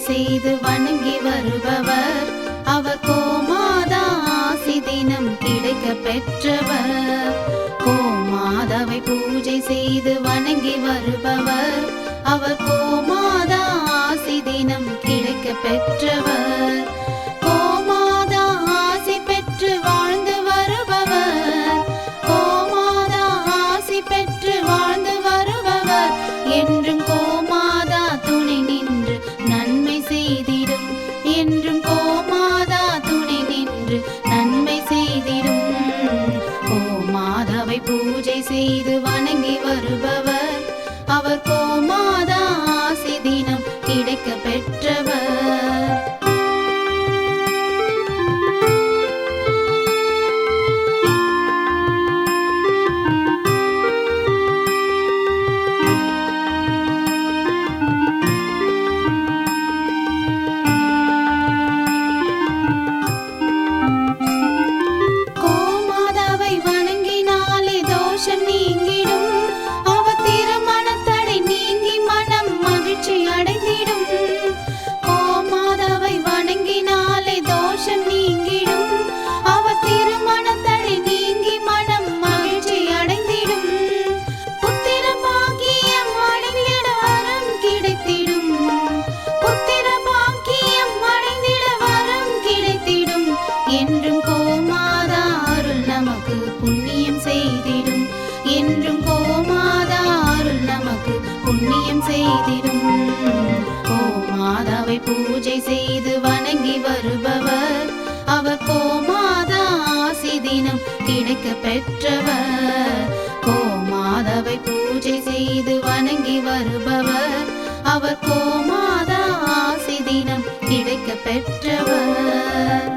செய்து வணங்கி வருபவர் அவர் கோமாதா ஆசி தினம் கிடைக்க பெற்றவர். கோமாதாவை பூஜை செய்து வணங்கி வருபவர் அவர் கோமாதா ஆசி தினம் கிடைக்க பெற்றவர். கோமாதா ஆசி பெற்று வாழ்ந்து வருபவர் கோமாதா ஆசி பெற்று வாழ்ந்து வருபவர் என்றும் கோமாதா துணை நின்று நன்மை செய்திடும். என்றும் கோமாதா துணை நின்று நன்மை செய்திடும். கோமாதாவை பூஜை செய்து வணங்கி வருபவர் அவர் கோமாதா ஆசி தினம் கிடைக்க பெற்றவர். கோமாதாவை வணங்கினாலே தோஷம் நீங்கிடும். அவர் திருமணத்தடை நீங்கி மனம் மகிழ்ச்சி அடைந்திடும். கோமாதாவை வணங்கினாலே தோஷம் நீங்கிடும். அவர் திருமணத்தடை நீங்கி மனம் மகிழ்ச்சி அடைந்திடும். புத்திர பாக்கியம் அடைந்திட வரம் கிடைத்திடும். புத்திர பாக்கியம் அடைந்திட வரம் கிடைத்திடும். என்றும் கோமாதா அருள் நமக்கு புண்ணியம் செய்திடும். என்றும் கோமாதா அருள் நமக்கு புண்ணியம் செய்திடும். கோமாதாவை பூஜை செய்து வணங்கி வருபவர் அவர் கோமாதா ஆசி தினம் கிடைக்க பெற்றவர். கோமாதாவை பூஜை செய்து வணங்கி வருபவர் அவர் கோமாதா ஆசி தினம் கிடைக்க பெற்றவர்.